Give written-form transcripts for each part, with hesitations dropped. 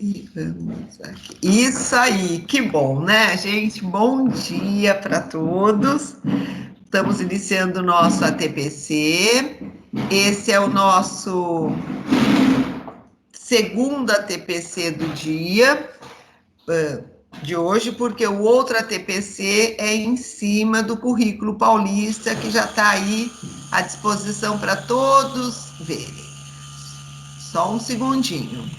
E vamos aqui. Isso aí, que bom, né, gente? Bom dia para todos. Estamos iniciando o nosso ATPC. Esse é o nosso segundo ATPC do dia de hoje, porque o outro ATPC é em cima do currículo paulista, que já está aí à disposição para todos verem. Só um segundinho.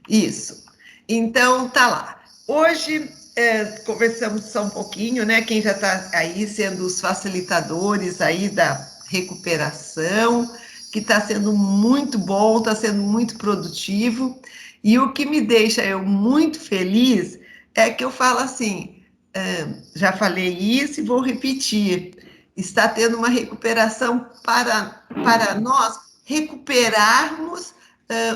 Isso. Então, tá lá. Hoje, conversamos só um pouquinho, né? Quem já está aí sendo os facilitadores aí da recuperação, que está sendo muito bom, está sendo muito produtivo. E o que me deixa eu muito feliz é que eu falo assim, já falei isso e vou repetir, está tendo uma recuperação para nós recuperarmos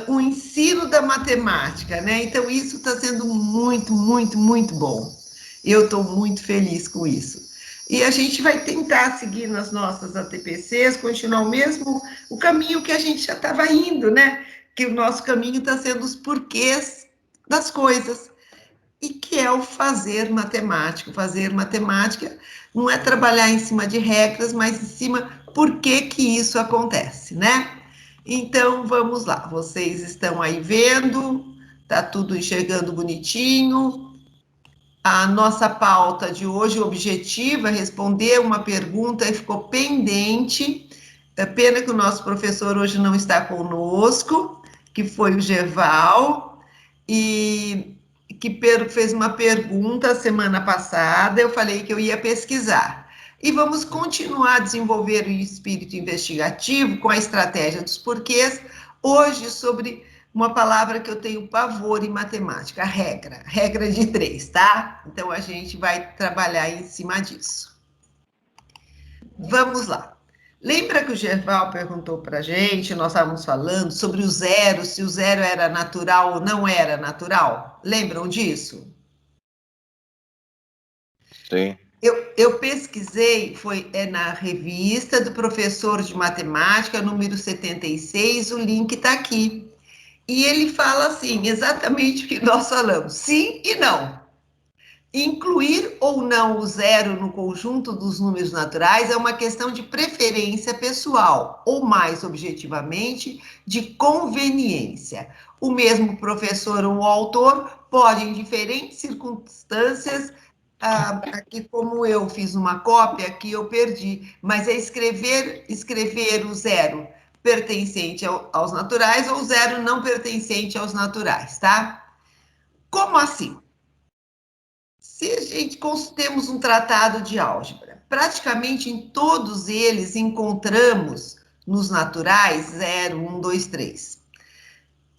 o ensino da matemática, né? Então, isso está sendo muito, muito, muito bom. Eu estou muito feliz com isso. E a gente vai tentar seguir nas nossas ATPCs, continuar o caminho que a gente já estava indo, né? Que o nosso caminho está sendo os porquês das coisas. E que é o fazer matemática. Fazer matemática não é trabalhar em cima de regras, mas em cima por que isso acontece, né? Então, vamos lá. Vocês estão aí vendo, tá tudo enxergando bonitinho. A nossa pauta de hoje, o objetivo é responder uma pergunta que ficou pendente. É pena que o nosso professor hoje não está conosco, que foi o Geval, e que fez uma pergunta semana passada. Eu falei que eu ia pesquisar. E vamos continuar a desenvolver o espírito investigativo com a estratégia dos porquês, hoje sobre uma palavra que eu tenho pavor em matemática, regra de 3, tá? Então, a gente vai trabalhar em cima disso. Vamos lá. Lembra que o Gerval perguntou para a gente, nós estávamos falando sobre o zero, se o zero era natural ou não era natural? Lembram disso? Sim. Eu pesquisei, foi na revista do professor de matemática, número 76, o link está aqui. E ele fala assim, exatamente o que nós falamos, sim e não. Incluir ou não o zero no conjunto dos números naturais é uma questão de preferência pessoal, ou mais objetivamente, de conveniência. O mesmo professor ou autor pode, em diferentes circunstâncias, aqui como eu fiz uma cópia, aqui eu perdi, mas é escrever o zero pertencente aos naturais ou zero não pertencente aos naturais, tá? Como assim? Se a gente temos um tratado de álgebra, praticamente em todos eles encontramos nos naturais 0, 1, 2, 3.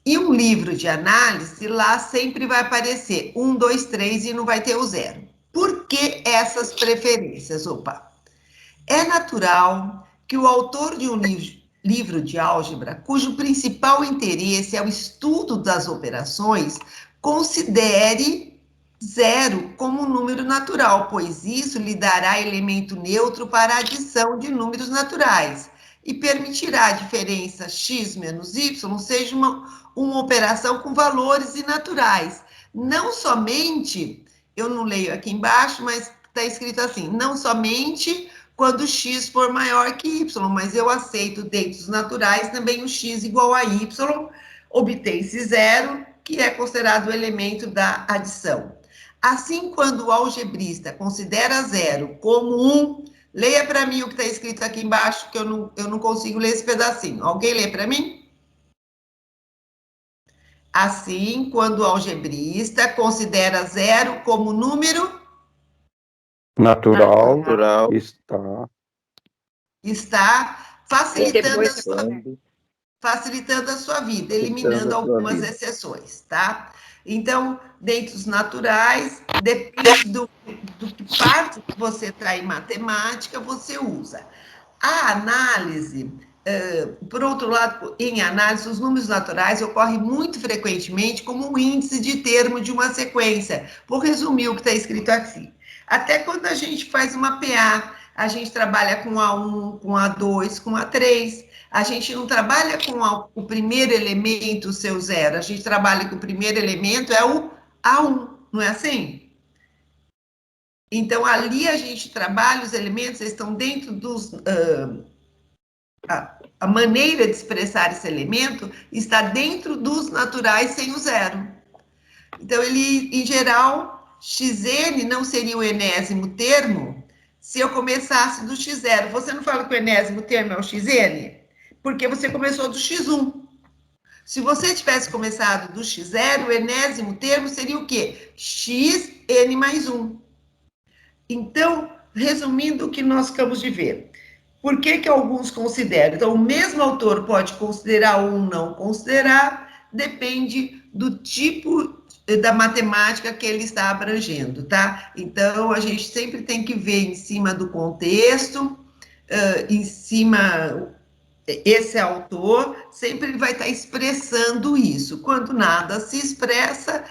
E um livro de análise, lá sempre vai aparecer 1, 2, 3 e não vai ter o zero. Por que essas preferências? Opa! É natural que o autor de um livro de álgebra, cujo principal interesse é o estudo das operações, considere zero como um número natural, pois isso lhe dará elemento neutro para a adição de números naturais e permitirá a diferença x menos y seja uma operação com valores inaturais. Não somente, eu não leio aqui embaixo, mas está escrito assim, não somente quando x for maior que y, mas eu aceito dentro dos naturais também o x igual a y, obtém-se zero, que é considerado o elemento da adição. Assim, quando o algebrista considera zero como um, leia para mim o que está escrito aqui embaixo, que eu não consigo ler esse pedacinho. Alguém lê para mim? Assim, quando o algebrista considera zero como número natural, está facilitando a sua vida, eliminando algumas exceções, tá? Então, dentro dos naturais, depende do que parte que você está em matemática, você usa. A análise, por outro lado, em análise, os números naturais ocorrem muito frequentemente como um índice de termo de uma sequência. Vou resumir o que está escrito aqui. Até quando a gente faz uma PA, A gente trabalha com A1, com A2, com A3. A gente não trabalha com o primeiro elemento, o seu zero. A gente trabalha com o primeiro elemento, é o A1, não é assim? Então, ali a gente trabalha, os elementos estão dentro dos... a maneira de expressar esse elemento está dentro dos naturais sem o zero. Então, ele, em geral, xn não seria o enésimo termo se eu começasse do x0. Você não fala que o enésimo termo é o xn? Porque você começou do x1. Se você tivesse começado do x0, o enésimo termo seria o quê? Xn mais 1. Então, resumindo o que nós acabamos de ver, por que que alguns consideram? Então, o mesmo autor pode considerar ou não considerar, depende do tipo da matemática que ele está abrangendo, tá? Então, a gente sempre tem que ver em cima do contexto, em cima, esse autor sempre vai estar expressando isso. Quando nada se expressa,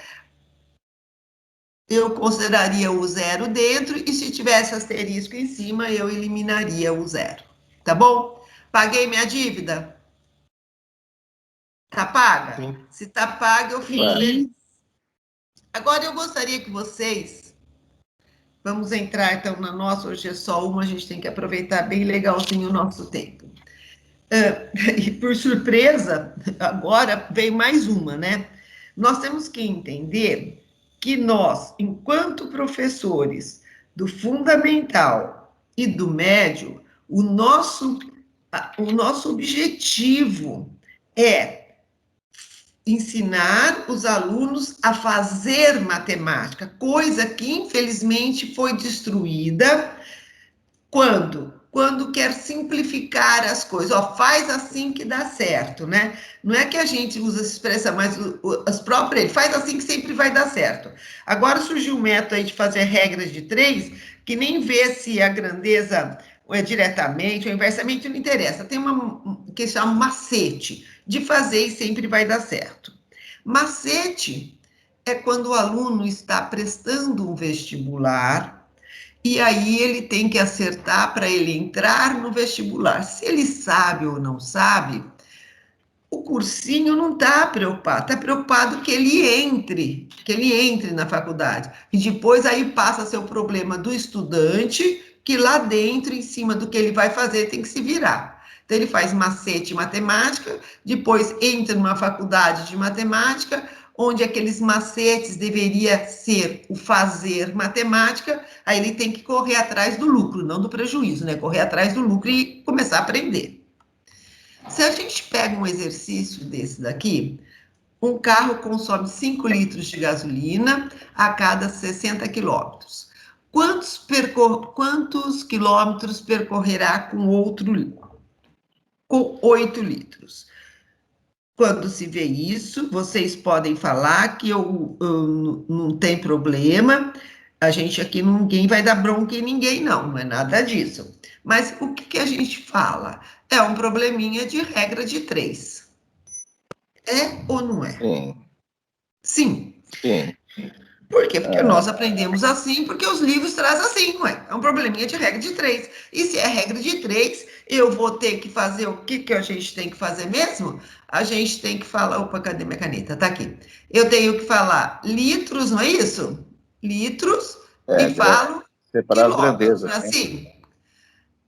eu consideraria o zero dentro, e se tivesse asterisco em cima, eu eliminaria o zero. Tá bom? Paguei minha dívida? Tá paga? Sim. Se tá paga, eu fico Sim. feliz. Agora, eu gostaria que vocês... Vamos entrar, então, na nossa. Hoje é só uma, a gente tem que aproveitar bem legalzinho o nosso tempo. E, por surpresa, agora vem mais uma, né? Nós temos que entender que nós, enquanto professores do fundamental e do médio, o nosso objetivo é ensinar os alunos a fazer matemática, coisa que, infelizmente, foi destruída quando? Quando quer simplificar as coisas. Ó, faz assim que dá certo, né? Não é que a gente usa essa expressão, mas as próprias, faz assim que sempre vai dar certo. Agora surgiu um método aí de fazer regras de 3, que nem vê se a grandeza é diretamente ou inversamente, não interessa. Tem uma que chama macete, de fazer e sempre vai dar certo. Macete é quando o aluno está prestando um vestibular, e aí ele tem que acertar para ele entrar no vestibular. Se ele sabe ou não sabe, o cursinho não está preocupado que ele entre na faculdade. E depois aí passa a ser o problema do estudante, que lá dentro, em cima do que ele vai fazer, tem que se virar. Então, ele faz macete em matemática, depois entra numa faculdade de matemática, onde aqueles macetes deveria ser o fazer matemática, aí ele tem que correr atrás do lucro, não do prejuízo, né? Correr atrás do lucro e começar a aprender. Se a gente pega um exercício desse daqui, um carro consome 5 litros de gasolina a cada 60 quilômetros. Quantos quilômetros percorrerá com 8 litros? Quando se vê isso, vocês podem falar que eu não tem problema, a gente aqui, ninguém vai dar bronca em ninguém, não é nada disso. Mas o que a gente fala? É um probleminha de regra de 3. É ou não é? Sim. Sim. Sim. Por quê? Porque nós aprendemos assim, porque os livros trazem assim, não é? É um probleminha de regra de 3. E se é regra de 3, eu vou ter que fazer o que a gente tem que fazer mesmo? A gente tem que falar... Opa, cadê minha caneta? Tá aqui. Eu tenho que falar litros, não é isso? Litros, e falo Separar as quilômetros, não grandezas, é né? assim?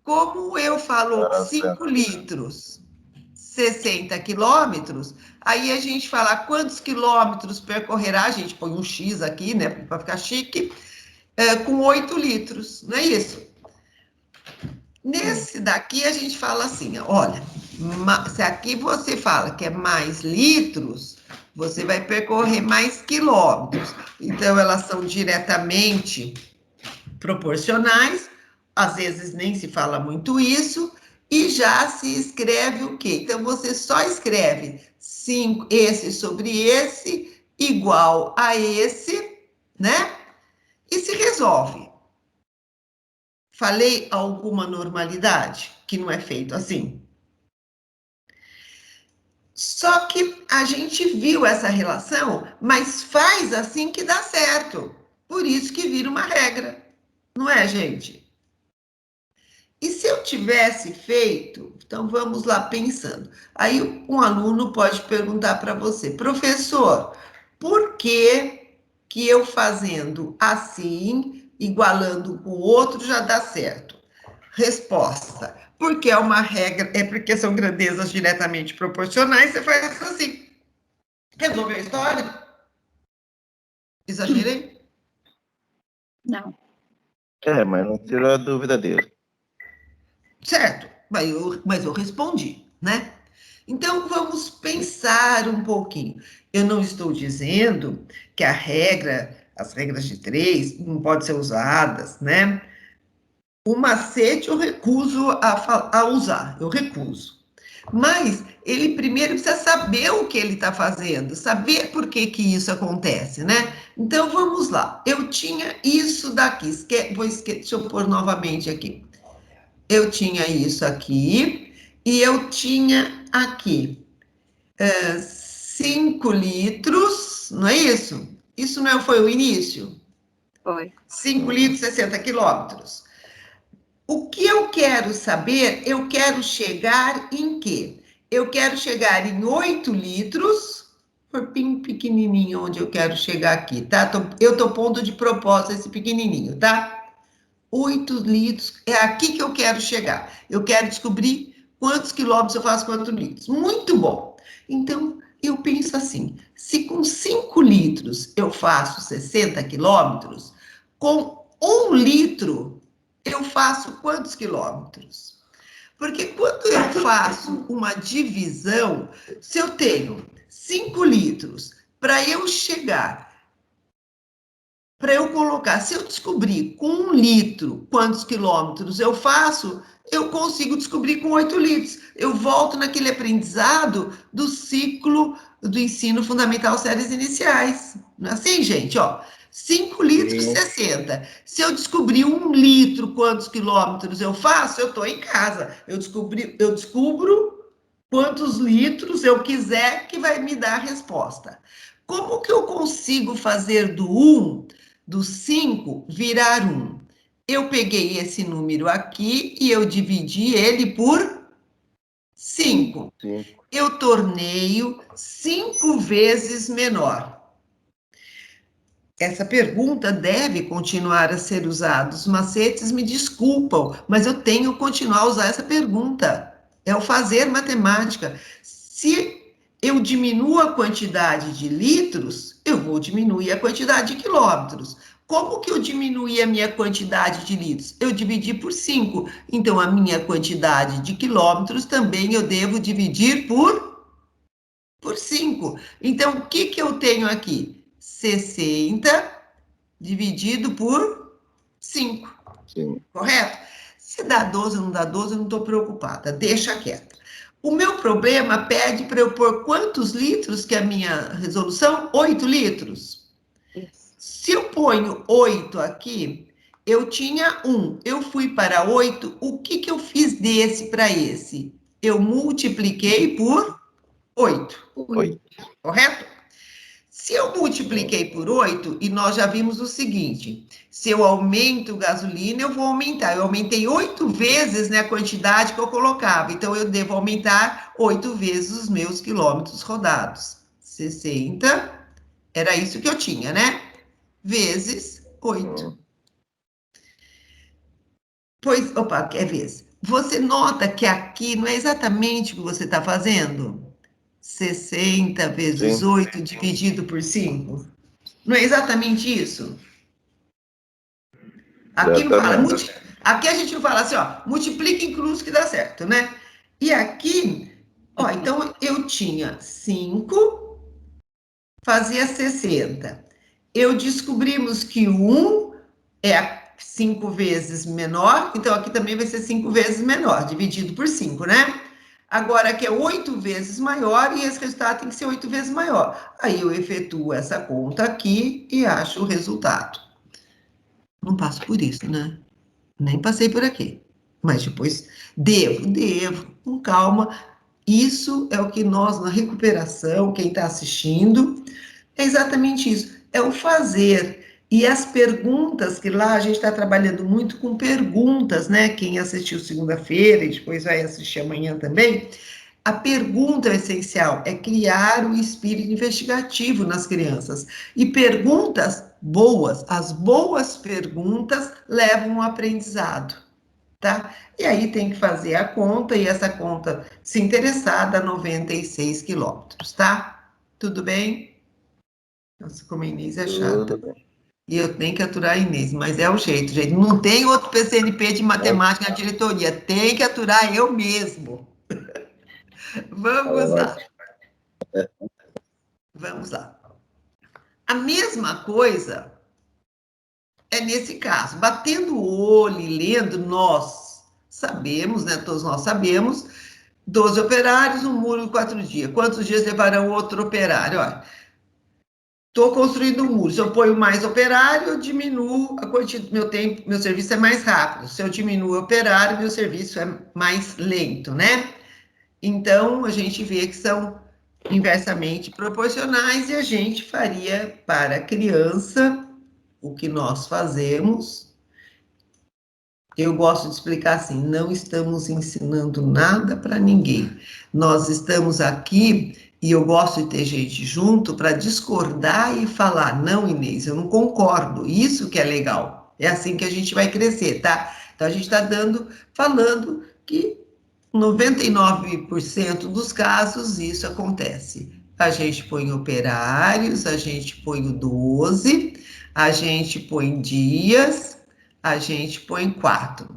Como eu falo Separar as 5 grandezas. litros, 60 quilômetros, aí a gente fala quantos quilômetros percorrerá, a gente põe um X aqui, né, para ficar chique, com 8 litros, não é isso? Sim. Nesse daqui a gente fala assim, olha, se aqui você fala que é mais litros, você vai percorrer mais quilômetros. Então, elas são diretamente proporcionais, às vezes nem se fala muito isso, e já se escreve o quê? Então, você só escreve 5, esse sobre esse, igual a esse, né? E se resolve. Falei alguma normalidade que não é feito assim? Só que a gente viu essa relação, mas faz assim que dá certo. Por isso que vira uma regra. Não é, gente? E se eu tivesse feito, então vamos lá pensando. Aí um aluno pode perguntar para você, professor, por que que eu fazendo assim, igualando com o outro, já dá certo? Resposta, porque é uma regra, é porque são grandezas diretamente proporcionais, você faz assim. Resolveu a história? Exagerei? Não. Mas não tirou a dúvida dele. Certo, mas eu respondi, né? Então, vamos pensar um pouquinho. Eu não estou dizendo que as regras de três, não podem ser usadas, né? O macete eu recuso a usar, eu recuso. Mas ele primeiro precisa saber o que ele está fazendo, saber por que que isso acontece, né? Então, vamos lá. Eu tinha isso daqui, deixa eu pôr novamente aqui. Eu tinha isso aqui, e eu tinha aqui 5 litros, não é isso? Isso não foi o início? Foi. 5 litros, 60 quilômetros. O que eu quero saber, eu quero chegar em quê? Eu quero chegar em 8 litros, por bem pequenininho onde eu quero chegar aqui, tá? Eu tô pondo de propósito esse pequenininho, tá? 8 litros, é aqui que eu quero chegar. Eu quero descobrir quantos quilômetros eu faço, quantos litros. Muito bom. Então, eu penso assim, se com 5 litros eu faço 60 quilômetros, com 1 litro eu faço quantos quilômetros? Porque quando eu faço uma divisão, se eu tenho 5 litros, para eu chegar, para eu colocar, se eu descobrir com 1 litro quantos quilômetros eu faço, eu consigo descobrir com 8 litros. Eu volto naquele aprendizado do ciclo do ensino fundamental séries iniciais. Não é assim, gente? Ó, 5 litros, Sim. 60. Se eu descobrir 1 litro quantos quilômetros eu faço, eu estou em casa. Eu descubro quantos litros eu quiser que vai me dar a resposta. Como que eu consigo fazer do 5 virar 1? Eu peguei esse número aqui e eu dividi ele por 5. Sim. Eu tornei-o 5 vezes menor. Essa pergunta deve continuar a ser usada. Os macetes me desculpam, mas eu tenho que continuar a usar essa pergunta. É o fazer matemática. Se eu diminuo a quantidade de litros, eu vou diminuir a quantidade de quilômetros. Como que eu diminuí a minha quantidade de litros? Eu dividi por 5. Então, a minha quantidade de quilômetros também eu devo dividir por 5. Então, o que que eu tenho aqui? 60 dividido por 5, Sim. correto? Se dá 12 ou não dá 12, eu não estou preocupada, deixa quieto. O meu problema pede para eu pôr quantos litros, que é a minha resolução? 8 litros. Isso. Se eu ponho 8 aqui, eu tinha 1, eu fui para 8, o que que eu fiz desse para esse? Eu multipliquei por 8, 8. correto? Se eu multipliquei por 8, e nós já vimos o seguinte, se eu aumento gasolina, eu vou aumentar. Eu aumentei 8 vezes, né, a quantidade que eu colocava. Então, eu devo aumentar 8 vezes os meus quilômetros rodados. 60, era isso que eu tinha, né? Vezes 8. Pois, opa, é vezes. Você nota que aqui não é exatamente o que você está fazendo? 60 vezes Sim. 8 dividido por 5? Não é exatamente isso? Aqui não fala, Exatamente. aqui a gente não fala assim, ó, multiplica em cruz que dá certo, né? E aqui, ó, então eu tinha 5, fazia 60. Eu descobrimos que o 1 é 5 vezes menor, então aqui também vai ser 5 vezes menor, dividido por 5, né? Agora aqui é 8 vezes maior e esse resultado tem que ser 8 vezes maior. Aí eu efetuo essa conta aqui e acho o resultado. Não passo por isso, né? Nem passei por aqui. Mas depois, devo, com calma. Isso é o que nós, na recuperação, quem está assistindo, é exatamente isso. É o fazer. E as perguntas, que lá a gente está trabalhando muito com perguntas, né? Quem assistiu segunda-feira e depois vai assistir amanhã também. A pergunta é essencial, é criar o espírito investigativo nas crianças. E perguntas boas, as boas perguntas levam ao aprendizado, tá? E aí tem que fazer a conta, e essa conta, se interessar, dá 96 quilômetros, tá? Tudo bem? Nossa, como a Inês é Tudo chata. bem. E eu tenho que aturar a Inês, mas é o jeito, gente. Não tem outro PCNP de matemática na diretoria, tem que aturar eu mesmo. Vamos lá, Ótimo. vamos lá. A mesma coisa é nesse caso. Batendo o olho e lendo, nós sabemos, né? Todos nós sabemos, 12 operários, um muro em 4 dias. Quantos dias levarão outro operário? Olha, estou construindo um muro. Se eu ponho mais operário, eu diminuo a quantidade, meu tempo, meu serviço é mais rápido. Se eu diminuo o operário, meu serviço é mais lento, né? Então, a gente vê que são inversamente proporcionais e a gente faria para a criança o que nós fazemos. Eu gosto de explicar assim: não estamos ensinando nada para ninguém. Nós estamos aqui e eu gosto de ter gente junto para discordar e falar: não, Inês, eu não concordo. Isso que é legal. É assim que a gente vai crescer, tá? Então a gente está falando que 99% dos casos isso acontece. A gente põe operários, a gente põe o 12, a gente põe dias, a gente põe 4.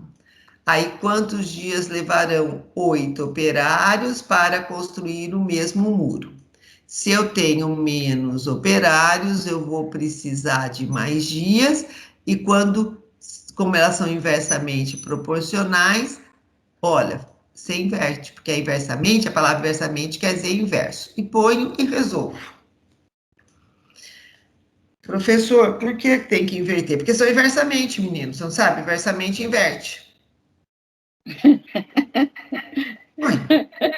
Aí, quantos dias levarão 8 operários para construir o mesmo muro? Se eu tenho menos operários, eu vou precisar de mais dias, e como elas são inversamente proporcionais, olha, você inverte, porque é inversamente, a palavra inversamente quer dizer inverso. E ponho e resolvo. Professor, por que tem que inverter? Porque são inversamente, menino, você não sabe? Inversamente inverte. Ué,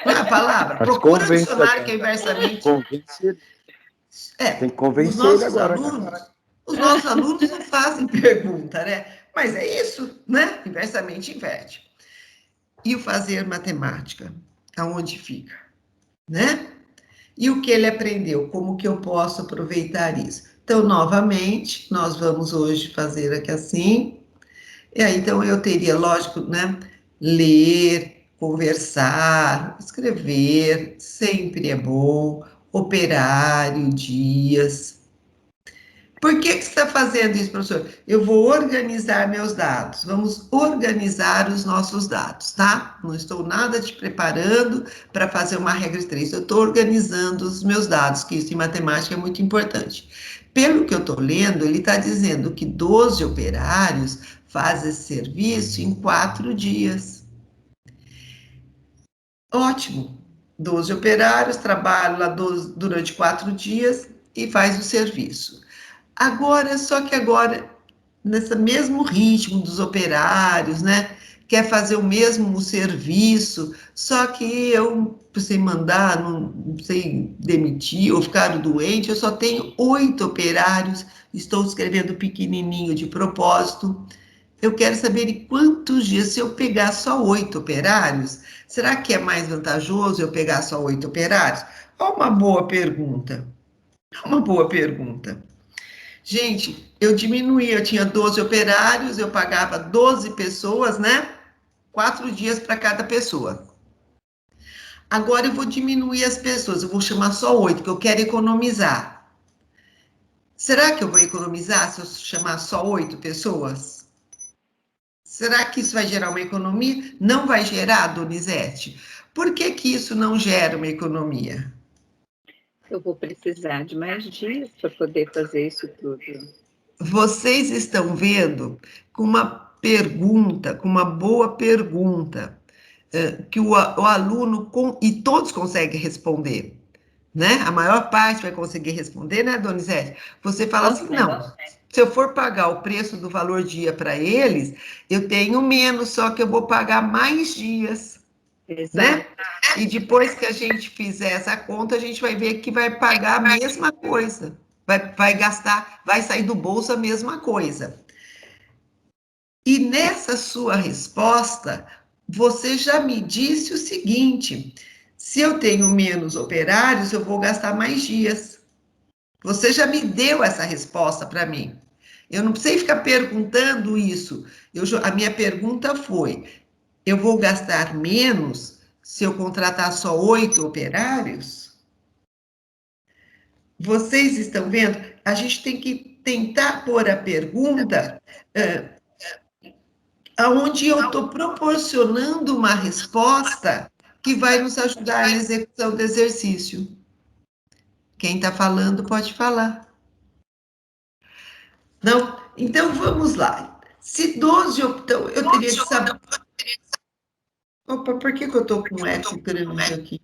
não é a palavra? Mas Procura no convence dicionário que é agora. inversamente. Convence ele. Tem que Os convencer ele nossos agora. alunos, os nossos alunos não fazem pergunta, né? Mas é isso, né? Inversamente inverte. E o fazer matemática, aonde fica, né? E o que ele aprendeu? Como que eu posso aproveitar isso? Então, novamente, nós vamos hoje fazer aqui assim. E aí, então, eu teria, lógico, né? Ler, conversar, escrever, sempre é bom. Operário, dias. Por que você está fazendo isso, professor? Eu vou organizar meus dados. Vamos organizar os nossos dados, tá? Não estou nada te preparando para fazer uma regra de 3. Eu estou organizando os meus dados, que isso em matemática é muito importante. Pelo que eu estou lendo, ele está dizendo que 12 operários fazem esse serviço em 4 dias. Ótimo. 12 operários trabalham lá durante 4 dias e faz o serviço. Agora, só que agora, nesse mesmo ritmo dos operários, né? Quer fazer o mesmo serviço, só que eu, sem mandar, não sei demitir ou ficar doente, eu só tenho 8 operários, estou escrevendo pequenininho de propósito. Eu quero saber em quantos dias, se eu pegar só 8 operários, será que é mais vantajoso eu pegar só 8 operários? Olha uma boa pergunta. Uma boa pergunta. Gente, eu diminuí, eu tinha 12 operários, eu pagava 12 pessoas, né? 4 dias para cada pessoa. Agora eu vou diminuir as pessoas, eu vou chamar só 8, porque eu quero economizar. Será que eu vou economizar se eu chamar só 8 pessoas? Será que isso vai gerar uma economia? Não vai gerar, Donizete? Por que que isso não gera uma economia? Eu vou precisar de mais dias para poder fazer isso tudo. Vocês estão vendo com uma pergunta, com uma boa pergunta, que o aluno, e todos conseguem responder, né? A maior parte vai conseguir responder, né, Donizete? Você fala assim, não, se eu for pagar o preço do valor dia para eles, eu tenho menos, só que eu vou pagar mais dias, Exato. né? E depois que a gente fizer essa conta, a gente vai ver que vai pagar a mesma coisa. vai gastar, vai sair do bolso a mesma coisa. E nessa sua resposta, você já me disse o seguinte: se eu tenho menos operários, eu vou gastar mais dias. Você já me deu essa resposta para mim. Eu não precisei ficar perguntando isso. A minha pergunta foi: eu vou gastar menos se eu contratar só 8 operários? Vocês estão vendo? A gente tem que tentar pôr a pergunta aonde eu estou proporcionando uma resposta que vai nos ajudar na execução do exercício. Quem está falando pode falar. Não? Então, vamos lá. Se 12 então, eu teria que saber... Opa, por que eu estou com um eco grande aqui?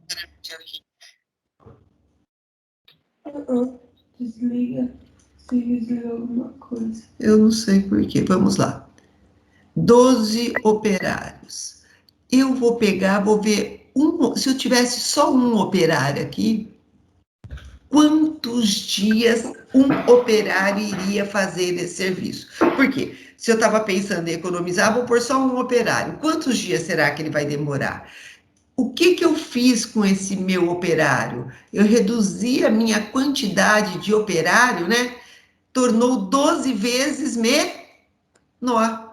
Desliga. Se desliga alguma coisa. Eu não sei por quê. Vamos lá. 12 operários. Eu vou pegar, vou ver, se eu tivesse só um operário aqui, quantos dias um operário iria fazer esse serviço? Por quê? Se eu estava pensando em economizar, vou pôr só um operário. Quantos dias será que ele vai demorar? O que eu fiz com esse meu operário? Eu reduzi a minha quantidade de operário, né? Tornou 12 vezes menor.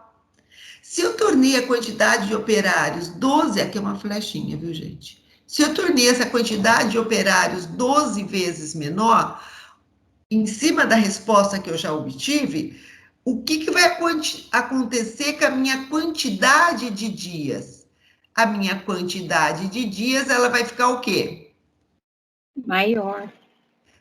Se eu tornei a quantidade de operários 12, aqui é uma flechinha, viu, gente? Se eu tornei essa quantidade de operários 12 vezes menor, em cima da resposta que eu já obtive, o que vai acontecer com a minha quantidade de dias? A minha quantidade de dias, ela vai ficar o quê? Maior.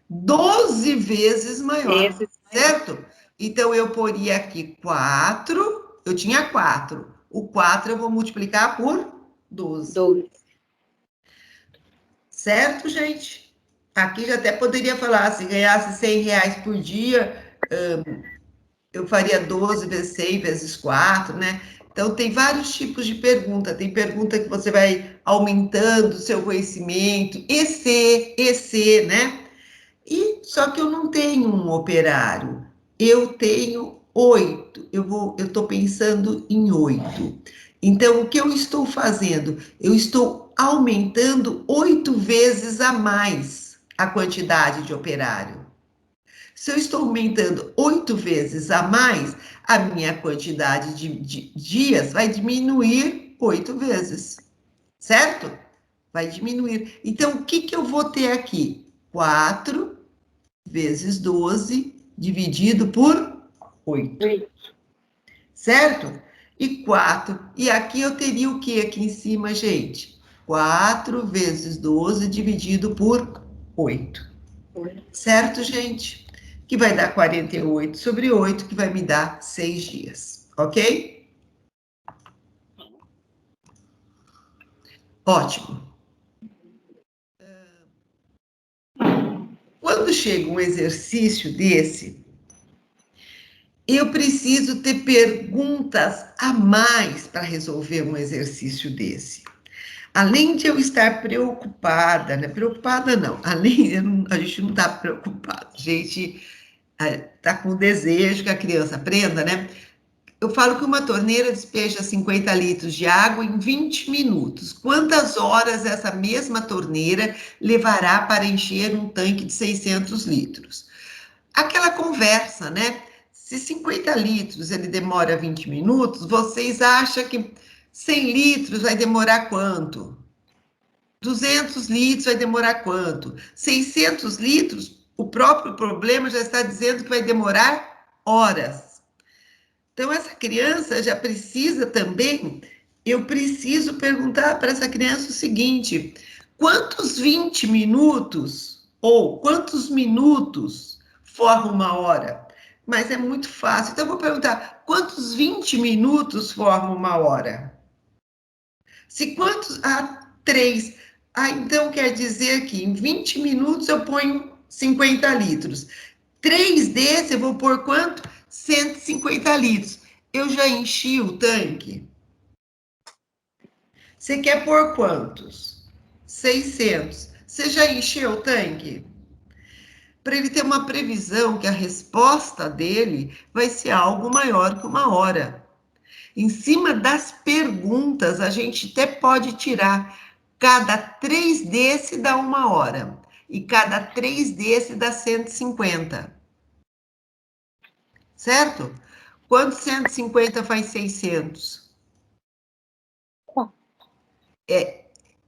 12 vezes maior, certo? Então, eu poria aqui 4, eu tinha 4. O 4 eu vou multiplicar por 12. Certo, gente? Aqui já até poderia falar, se ganhasse R$100 por dia, eu faria 12 vezes 6 vezes 4, né? Então, tem vários tipos de pergunta. Tem pergunta que você vai aumentando o seu conhecimento, EC, né? E só que eu não tenho um operário, eu tenho 8. Eu estou pensando em 8. Então, o que eu estou fazendo? Eu estou aumentando 8 vezes a mais a quantidade de operário. Se eu estou aumentando 8 vezes a mais, a minha quantidade de dias vai diminuir 8 vezes, certo? Vai diminuir. Então, o que eu vou ter aqui? 4 vezes 12 dividido por 8. Certo? E 4. E aqui eu teria o que aqui em cima, gente? 4 vezes 12 dividido por 8. Certo, gente? Que vai dar 48 sobre 8, que vai me dar 6 dias. Ok? Ótimo. Quando chega um exercício desse, eu preciso ter perguntas a mais para resolver um exercício desse. Além de eu estar preocupada, né? Preocupada não, a gente não está preocupado, a gente está com o desejo que a criança aprenda, né? Eu falo que uma torneira despeja 50 litros de água em 20 minutos. Quantas horas essa mesma torneira levará para encher um tanque de 600 litros? Aquela conversa, né? Se 50 litros ele demora 20 minutos, vocês acham que 100 litros vai demorar quanto? 200 litros vai demorar quanto? 600 litros, o próprio problema já está dizendo que vai demorar horas. Então, essa criança já precisa também, eu preciso perguntar para essa criança o seguinte: quantos 20 minutos ou quantos minutos formam uma hora? Mas é muito fácil. Então, eu vou perguntar: quantos 20 minutos formam uma hora? Se quantos? 3. Então quer dizer que em 20 minutos eu ponho 50 litros. 3 desses eu vou pôr quanto? 150 litros. Eu já enchi o tanque? Você quer pôr quantos? 600. Você já encheu o tanque? para ele ter uma previsão que a resposta dele vai ser algo maior que 1 hora. Em cima das perguntas, a gente até pode tirar cada 3 desse dá 1 hora. E cada 3 desse dá 150. Certo? Quanto 150 faz 600?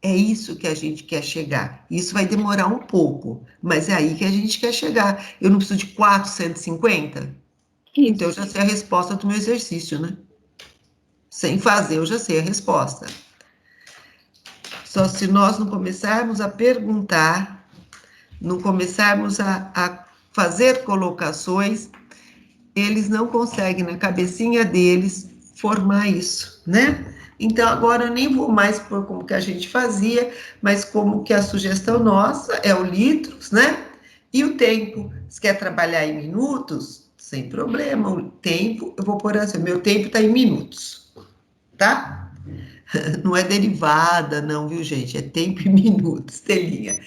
É isso que a gente quer chegar. Isso vai demorar um pouco, mas é aí que a gente quer chegar. Eu não preciso de 450? Então, eu já sei a resposta do meu exercício, né? Sem fazer, eu já sei a resposta. Só se nós não começarmos a perguntar, não começarmos a fazer colocações, eles não conseguem, na cabecinha deles, formar isso, né? Então, agora eu nem vou mais por como que a gente fazia, mas como que a sugestão nossa é o litros, né? E o tempo. Se quer trabalhar em minutos, sem problema. O tempo, eu vou pôr assim, meu tempo está em minutos, tá? Não é derivada, não, viu, gente? É tempo em minutos, telinha.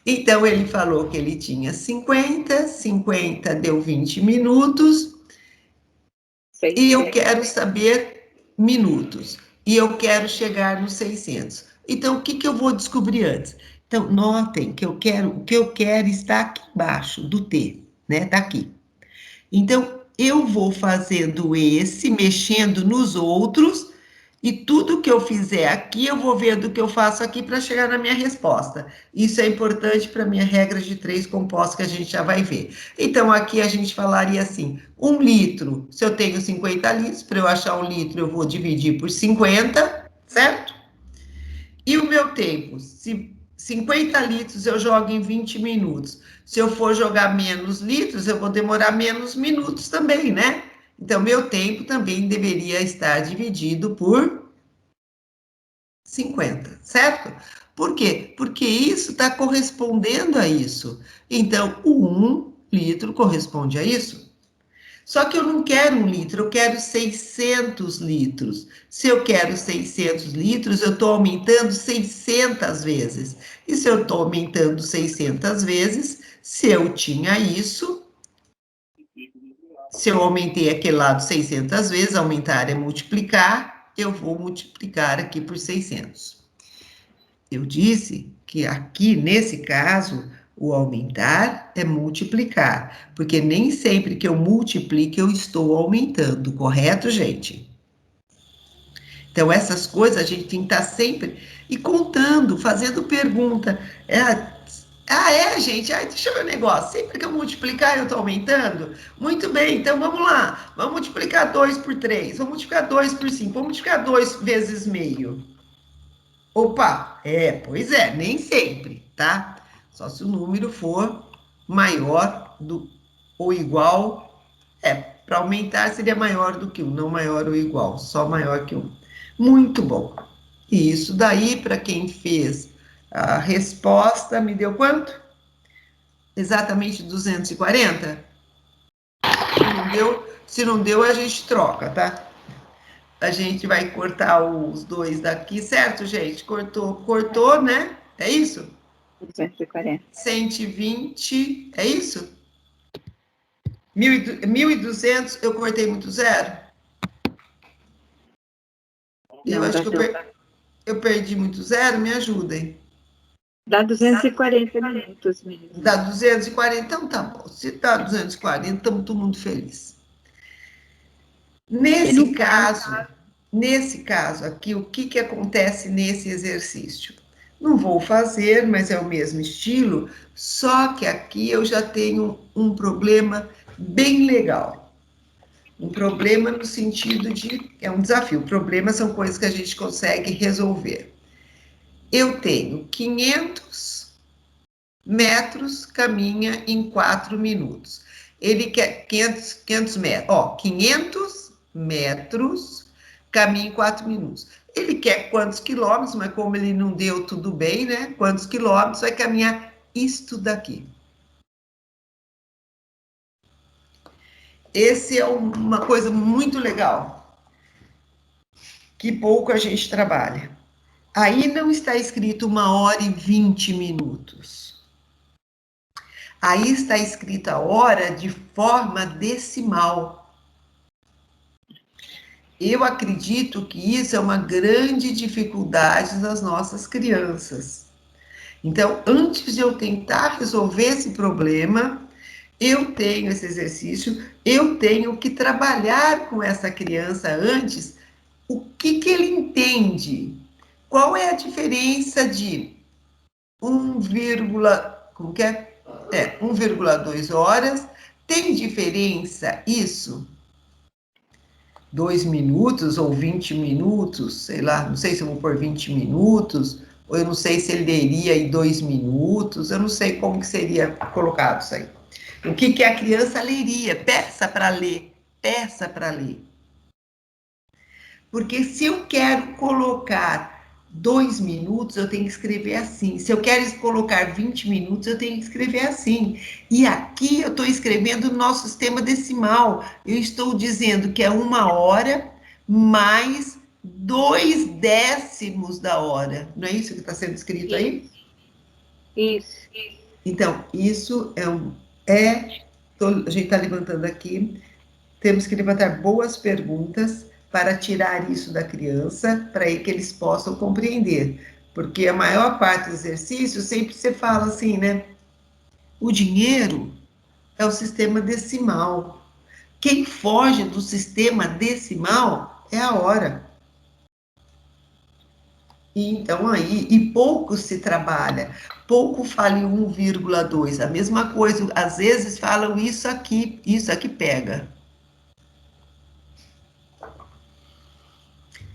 Então, ele falou que ele tinha 50 deu 20 minutos, e eu quero saber minutos, e eu quero chegar nos 600. Então, o que eu vou descobrir antes? Então, notem que o que eu quero está aqui embaixo do T, né? Tá aqui. Então, eu vou fazendo mexendo nos outros, e tudo que eu fizer aqui, eu vou ver do que eu faço aqui para chegar na minha resposta. Isso é importante para a minha regra de 3 compostos, que a gente já vai ver. Então, aqui a gente falaria assim, 1 litro, se eu tenho 50 litros, para eu achar 1 litro, eu vou dividir por 50, certo? E o meu tempo, se 50 litros eu jogo em 20 minutos. Se eu for jogar menos litros, eu vou demorar menos minutos também, né? Então, meu tempo também deveria estar dividido por 50, certo? Por quê? Porque isso está correspondendo a isso. Então, o 1 litro corresponde a isso. Só que eu não quero 1 litro, eu quero 600 litros. Se eu quero 600 litros, eu estou aumentando 600 vezes. E se eu estou aumentando 600 vezes, se eu tinha isso, se eu aumentei aquele lado 600 vezes, aumentar é multiplicar, eu vou multiplicar aqui por 600. Eu disse que aqui, nesse caso, o aumentar é multiplicar, porque nem sempre que eu multiplique eu estou aumentando, correto, gente? Então, essas coisas a gente tem que estar sempre e contando, fazendo pergunta. Gente, deixa eu ver o negócio. Sempre que eu multiplicar, eu estou aumentando? Muito bem, então vamos lá. Vamos multiplicar 2 por 3, vamos multiplicar 2 por 5, vamos multiplicar 2 vezes meio. Opa, pois é, nem sempre, tá? Só se o número for maior ou igual, para aumentar seria maior do que 1, não maior ou igual, só maior que 1. Muito bom. E isso daí, para quem fez a resposta, me deu quanto? Exatamente 240? Se não deu, a gente troca, tá? A gente vai cortar os dois daqui, certo, gente? Cortou, né? É isso? 240. 120, é isso? 1.200, eu cortei muito zero? Eu acho que eu perdi muito zero, me ajudem. Dá 240 minutos mesmo. Dá 240, então tá bom. Se dá 240, estamos todo mundo feliz. Nesse caso aqui, o que acontece nesse exercício? Não vou fazer, mas é o mesmo estilo, só que aqui eu já tenho um problema bem legal. Um problema no sentido de, é um desafio. Problemas são coisas que a gente consegue resolver. Eu tenho 500 metros, caminha em 4 minutos. Ele quer 500 metros. 500 metros, caminha em 4 minutos. Ele quer quantos quilômetros, mas como ele não deu tudo bem, né? Quantos quilômetros vai caminhar isto daqui? Esse é uma coisa muito legal, que pouco a gente trabalha. Aí não está escrito 1 hora e 20 minutos. Aí está escrita a hora de forma decimal. Eu acredito que isso é uma grande dificuldade das nossas crianças. Então, antes de eu tentar resolver esse problema, eu tenho esse exercício, eu tenho que trabalhar com essa criança antes, o que que ele entende? Qual é a diferença de 1, como que é? 1,2 horas. Tem diferença isso? 2 minutos ou 20 minutos, sei lá, não sei se eu vou pôr 20 minutos, ou eu não sei se ele leria em 2 minutos, eu não sei como que seria colocado isso aí. O que que a criança leria? Peça para ler, peça para ler. Porque se eu quero colocar 2 minutos, eu tenho que escrever assim. Se eu quero colocar 20 minutos, eu tenho que escrever assim. E aqui eu estou escrevendo no nosso sistema decimal. Eu estou dizendo que é 1 hora mais 2 décimos da hora. Não é isso que está sendo escrito aí? Isso. Então, isso a gente está levantando aqui. Temos que levantar boas perguntas para tirar isso da criança, para que eles possam compreender. Porque a maior parte do exercício sempre você fala assim, né? O dinheiro é o sistema decimal. Quem foge do sistema decimal é a hora. Então aí, pouco se trabalha, pouco fala em 1,2. A mesma coisa, às vezes falam isso aqui pega.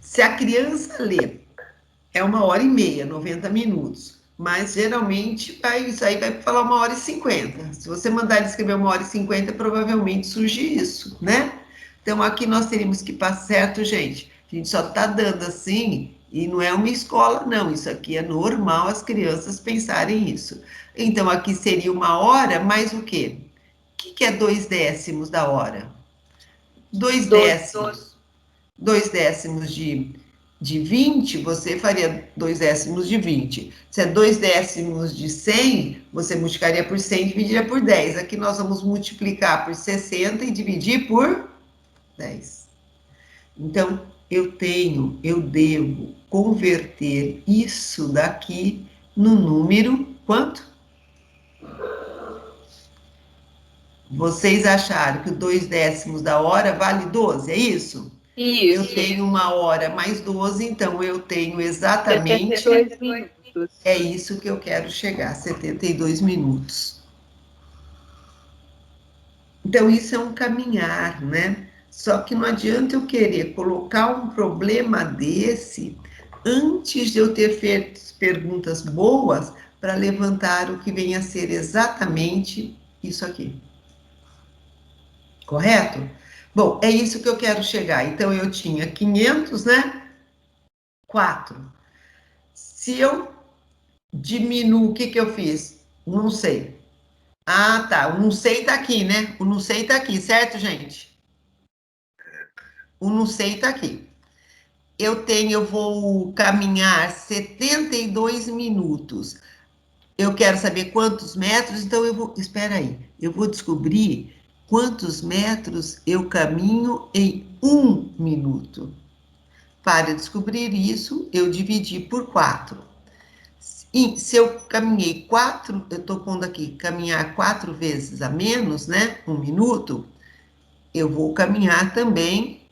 Se a criança lê, é 1h30, 90 minutos. Mas geralmente isso aí vai falar 1h50. Se você mandar ele escrever 1h50, provavelmente surge isso, né? Então aqui nós teríamos que passar, certo, gente? A gente só está dando assim, e não é uma escola, não. Isso aqui é normal as crianças pensarem isso. Então aqui seria 1 hora, mais o quê? O que é 2 décimos da hora? 2 décimos. 2 décimos de 20, você faria 2 décimos de 20. Se é 2 décimos de 100, você multiplicaria por 100 e dividiria por 10. Aqui nós vamos multiplicar por 60 e dividir por 10. Então, eu devo converter isso daqui no número quanto? Vocês acharam que 2 décimos da hora vale 12, é isso? Isso. Eu tenho 1 hora mais 12, então eu tenho exatamente... 72 minutos. É isso que eu quero chegar, 72 minutos. Então, isso é um caminhar, né? Só que não adianta eu querer colocar um problema desse antes de eu ter feito perguntas boas para levantar o que vem a ser exatamente isso aqui. Correto? Bom, é isso que eu quero chegar. Então, eu tinha 500, né? 4. Se eu diminuo, o que que eu fiz? Não sei. Ah, tá. O não sei tá aqui, né? O não sei tá aqui, certo, gente? O não sei tá aqui. Eu vou caminhar 72 minutos. Eu quero saber quantos metros, então espera aí. Eu vou descobrir quantos metros eu caminho em 1 minuto. Para descobrir isso, eu dividi por 4. E se eu caminhei 4, eu estou pondo aqui, caminhar 4 vezes a menos, né? 1 minuto, eu vou caminhar também,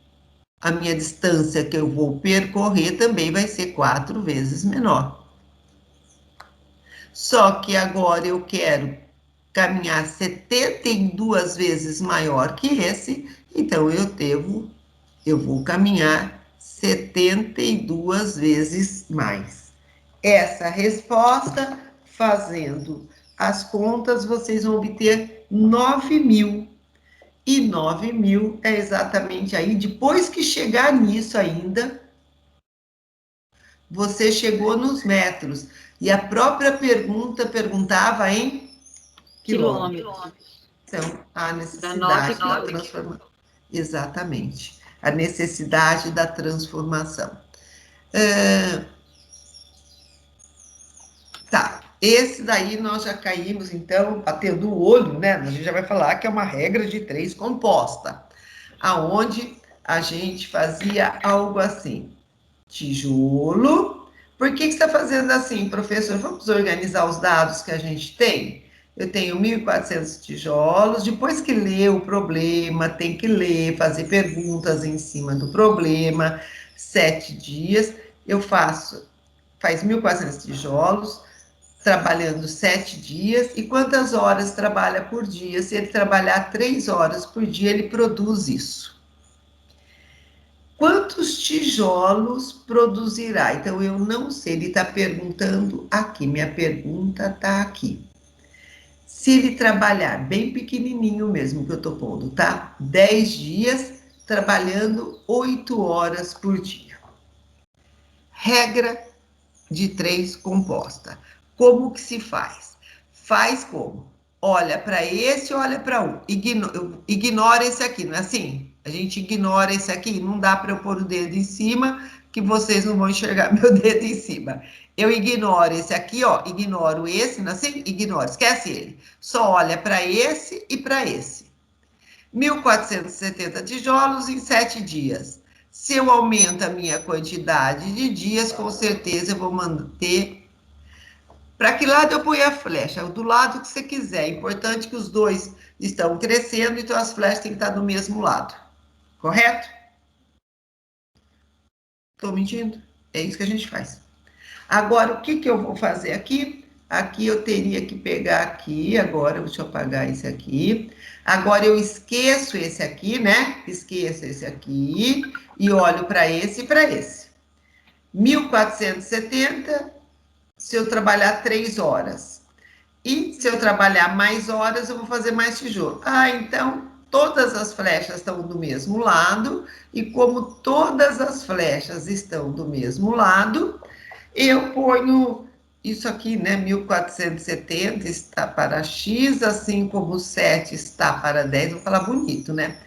a minha distância que eu vou percorrer também vai ser 4 vezes menor. Só que agora eu quero caminhar 72 vezes maior que esse, então eu vou caminhar 72 vezes mais. Essa resposta, fazendo as contas, vocês vão obter 9.000. E 9.000 é exatamente aí, depois que chegar nisso ainda, você chegou nos metros. E a própria pergunta perguntava em quilômetros. Então, a necessidade da transformação. Exatamente. A necessidade da transformação. Tá. esse daí nós já caímos, então, batendo o olho, né? A gente já vai falar que é uma regra de 3 composta, aonde a gente fazia algo assim, tijolo. Por que você está fazendo assim, professor? Vamos organizar os dados que a gente tem? Eu tenho 1.400 tijolos, depois que lê o problema, tem que ler, fazer perguntas em cima do problema, 7 dias, faz 1.400 tijolos, trabalhando 7 dias, e quantas horas trabalha por dia? Se ele trabalhar 3 horas por dia, ele produz isso. Quantos tijolos produzirá? Então, eu não sei, ele está perguntando aqui, minha pergunta está aqui. Se ele trabalhar bem pequenininho mesmo, que eu estou pondo, tá? 10 dias, trabalhando 8 horas por dia. Regra de 3 composta. Como que se faz? Faz como? Olha para esse, olha para um. Ignora esse aqui, não é assim? A gente ignora esse aqui, não dá para eu pôr o dedo em cima, que vocês não vão enxergar meu dedo em cima. Eu ignoro esse aqui, ó, ignoro esse, não é assim? Ignoro, esquece ele. Só olha para esse e para esse. 1.470 tijolos em 7 dias. Se eu aumento a minha quantidade de dias, com certeza eu vou manter. Para que lado eu ponho a flecha? Do lado que você quiser. É importante que os dois estão crescendo, então as flechas têm que estar do mesmo lado. Correto? Estou mentindo? É isso que a gente faz. Agora, o que eu vou fazer aqui? Aqui eu teria que pegar aqui, agora, deixa eu apagar esse aqui. Agora eu esqueço esse aqui, né? Esqueço esse aqui e olho para esse e para esse. 1.470, se eu trabalhar 3 horas. E se eu trabalhar mais horas, eu vou fazer mais tijolo. Ah, então todas as flechas estão do mesmo lado, e como todas as flechas estão do mesmo lado, eu ponho isso aqui, né? 1.470 está para X, assim como 7 está para 10. Vou falar bonito, né?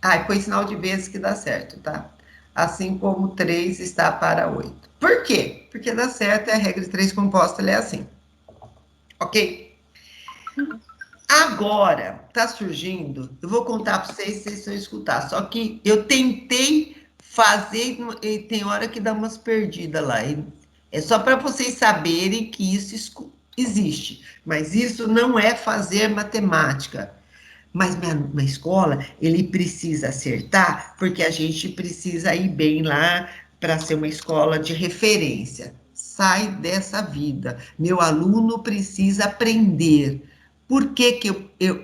Ah, põe sinal de vezes que dá certo, tá? Assim como 3 está para 8. Por quê? Porque dá certo, é a regra de 3 composta, ela é assim. Ok? Agora, tá surgindo, eu vou contar para vocês, vocês vão escutar. Só que eu tentei fazer, e tem hora que dá umas perdidas lá. É só para vocês saberem que isso existe. Mas isso não é fazer matemática. Mas na escola, ele precisa acertar, porque a gente precisa ir bem lá para ser uma escola de referência. Sai dessa vida. Meu aluno precisa aprender. Por que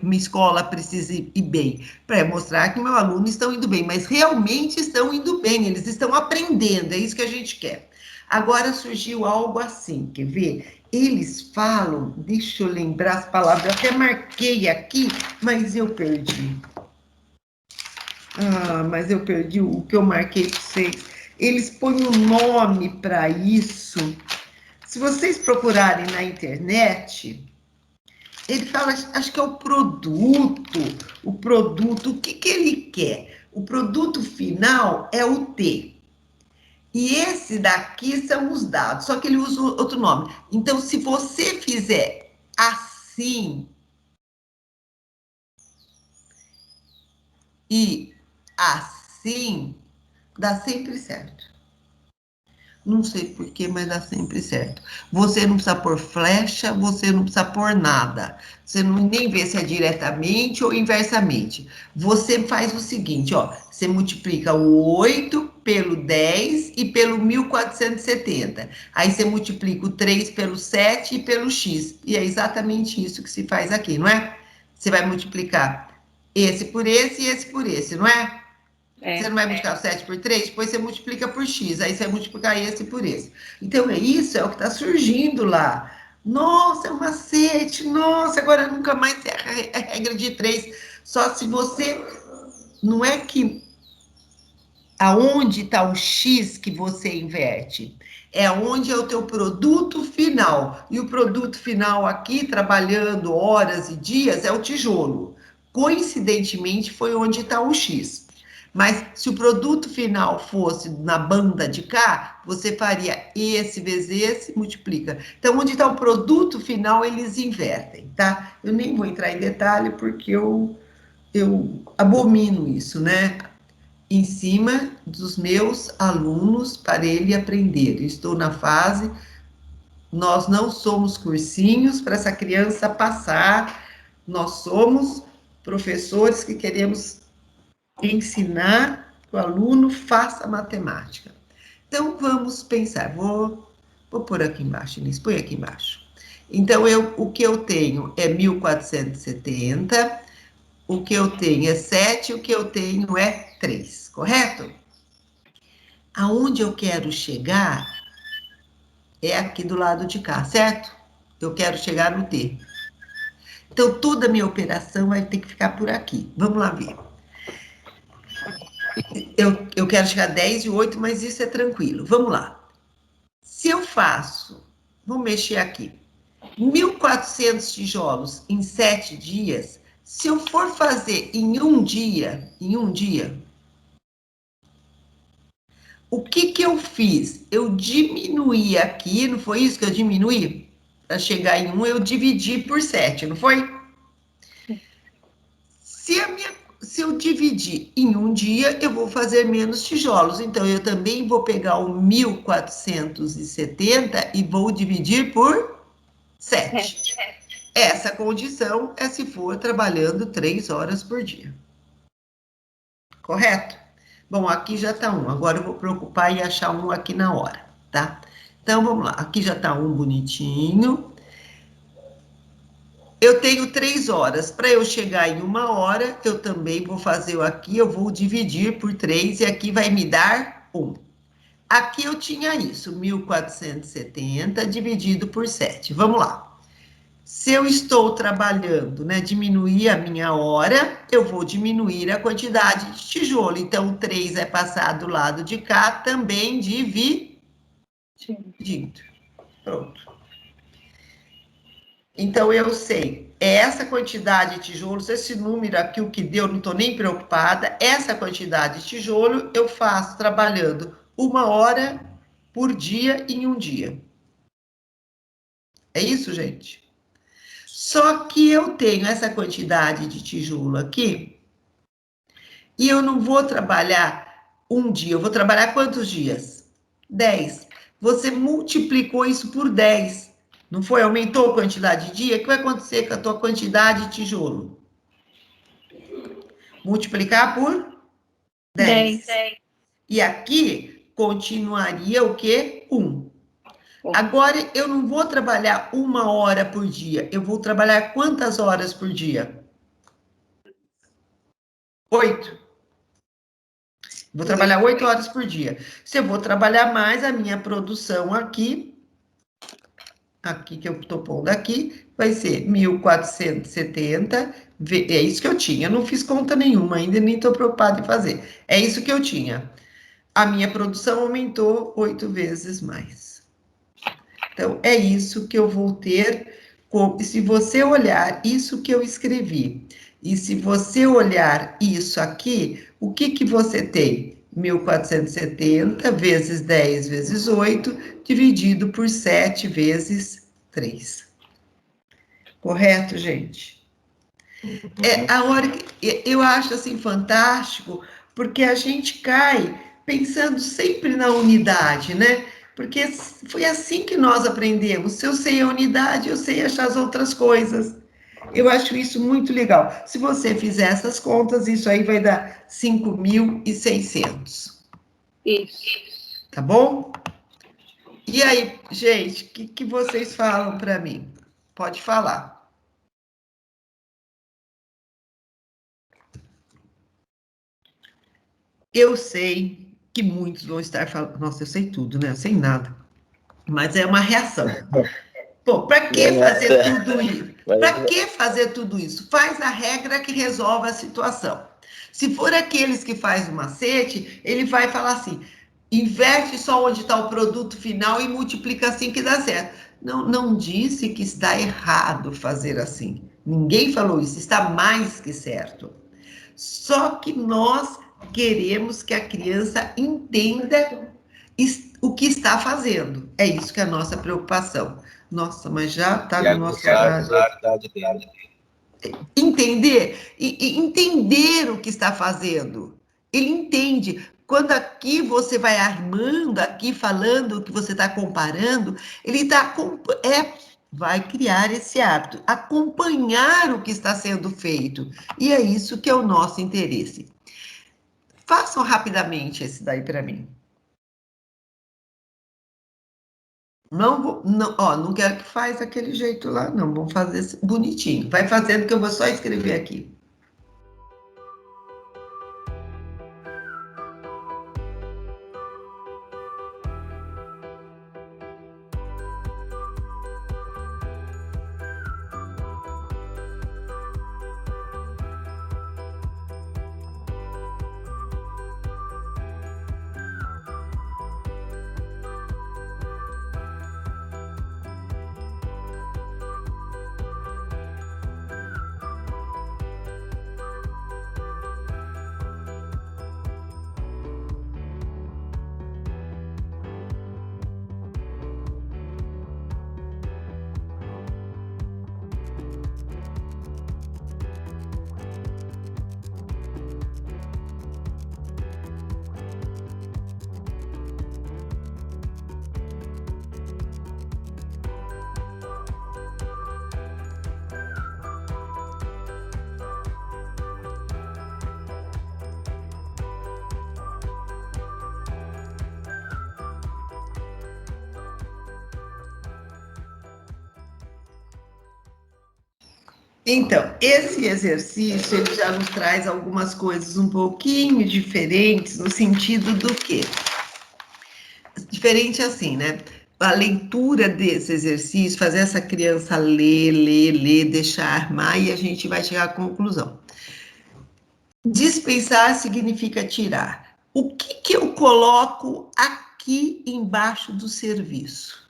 minha escola precisa ir bem? Para mostrar que meu aluno estão indo bem, mas realmente estão indo bem, eles estão aprendendo, é isso que a gente quer. Agora surgiu algo assim, quer ver? Eles falam, deixa eu lembrar as palavras, eu até marquei aqui, mas eu perdi. Ah, mas eu perdi o que eu marquei para vocês. Eles põem um nome para isso. Se vocês procurarem na internet, ele fala, acho que é o produto, o que ele quer? O produto final é o T. E esse daqui são os dados, só que ele usa outro nome. Então, se você fizer assim e assim, dá sempre certo. Não sei porquê, mas dá sempre certo. Você não precisa pôr flecha, você não precisa pôr nada. Você não nem vê se é diretamente ou inversamente. Você faz o seguinte, ó. Você multiplica o 8 pelo 10 e pelo 1.470. Aí você multiplica o 3 pelo 7 e pelo x. E é exatamente isso que se faz aqui, não é? Você vai multiplicar esse por esse e esse por esse, não é? Você não vai multiplicar o 7 por 3, depois você multiplica por x, aí você vai multiplicar esse por esse. Então, é isso, é o que está surgindo lá. Nossa, é um macete, nossa, agora nunca mais é a regra de 3. Só se você... Não é que... Aonde está o x que você inverte? É onde é o teu produto final. E o produto final aqui, trabalhando horas e dias, é o tijolo. Coincidentemente, foi onde está o x. Mas se o produto final fosse na banda de cá, você faria esse vezes esse, multiplica. Então, onde está o produto final, eles invertem, tá? Eu nem vou entrar em detalhe, porque eu abomino isso, né? Em cima dos meus alunos, para ele aprender. Eu estou na fase, nós não somos cursinhos para essa criança passar, nós somos professores que queremos ensinar que o aluno faça matemática. Então, vamos pensar. Vou pôr aqui embaixo, Inês, põe aqui embaixo. Então, o que eu tenho é 1470, o que eu tenho é 7, o que eu tenho é 3, correto? Aonde eu quero chegar é aqui do lado de cá, certo? Eu quero chegar no T. Então, toda a minha operação vai ter que ficar por aqui. Vamos lá ver. Eu quero chegar a 10 e 8, mas isso é tranquilo. Vamos lá. Se eu faço, vamos mexer aqui, 1.400 tijolos em 7 dias, se eu for fazer em um dia, o que eu fiz? Eu diminuí aqui, não foi isso que eu diminuí? Para chegar em 1, eu dividi por 7, não foi? Se eu dividir em um dia, eu vou fazer menos tijolos. Então, eu também vou pegar o 1.470 e vou dividir por 7. Essa condição é se for trabalhando 3 horas por dia. Correto? Bom, aqui já está 1. Agora eu vou preocupar em achar 1 aqui na hora, tá? Então, vamos lá. Aqui já está 1 bonitinho. Eu tenho 3 horas. Para eu chegar em 1 hora, eu também vou fazer aqui, eu vou dividir por 3 e aqui vai me dar 1. Aqui eu tinha isso, 1.470 dividido por 7. Vamos lá. Se eu estou trabalhando, né, diminuir a minha hora, eu vou diminuir a quantidade de tijolo. Então, 3 é passar do lado de cá, também dividido. Pronto. Então, eu sei, essa quantidade de tijolos, esse número aqui, o que deu, não estou nem preocupada, essa quantidade de tijolo eu faço trabalhando 1 hora por dia em um dia. É isso, gente? Só que eu tenho essa quantidade de tijolo aqui e eu não vou trabalhar um dia, eu vou trabalhar quantos dias? 10. Você multiplicou isso por 10, não foi? Aumentou a quantidade de dia? O que vai acontecer com a tua quantidade de tijolo? Multiplicar por 10. E aqui continuaria o quê? 1. Agora, eu não vou trabalhar 1 hora por dia. Eu vou trabalhar quantas horas por dia? 8. Vou trabalhar 8 horas por dia. Se eu vou trabalhar mais, a minha produção aqui que eu estou pondo aqui, vai ser 1.470, é isso que eu tinha. Eu não fiz conta nenhuma ainda, nem estou preocupada em fazer. É isso que eu tinha. A minha produção aumentou 8 vezes mais. Então, é isso que eu vou ter. Se você olhar isso que eu escrevi, e se você olhar isso aqui, o que você tem? 1.470 vezes 10 vezes 8, dividido por 7 vezes 3. Correto, gente? É a hora que eu acho assim fantástico, porque a gente cai pensando sempre na unidade, né? Porque foi assim que nós aprendemos. Se eu sei a unidade, eu sei achar as outras coisas. Eu acho isso muito legal. Se você fizer essas contas, isso aí vai dar 5.600. Isso. Tá bom? E aí, gente, o que vocês falam para mim? Pode falar. Eu sei que muitos vão estar falando, nossa, eu sei tudo, né? Eu sei nada. Mas é uma reação. Pô, para que fazer tudo isso? Para que fazer tudo isso? Faz a regra que resolve a situação. Se for aqueles que faz o macete, ele vai falar assim, inverte só onde está o produto final e multiplica assim que dá certo. Não disse que está errado fazer assim. Ninguém falou isso, está mais que certo. Só que nós queremos que a criança entenda o que está fazendo. É isso que é a nossa preocupação. Nossa, mas já está no nosso horário. Entender, e entender o que está fazendo. Ele entende. Quando aqui você vai armando, aqui falando o que você está comparando, ele vai criar esse hábito, acompanhar o que está sendo feito. E é isso que é o nosso interesse. Façam rapidamente esse daí para mim. Não quero que faz aquele jeito lá, não. Vamos fazer bonitinho. Vai fazendo que eu vou só escrever aqui. Então, esse exercício, ele já nos traz algumas coisas um pouquinho diferentes, no sentido do quê? Diferente assim, né? A leitura desse exercício, fazer essa criança ler, deixar armar, e a gente vai chegar à conclusão. Dispensar significa tirar. O que eu coloco aqui embaixo do serviço?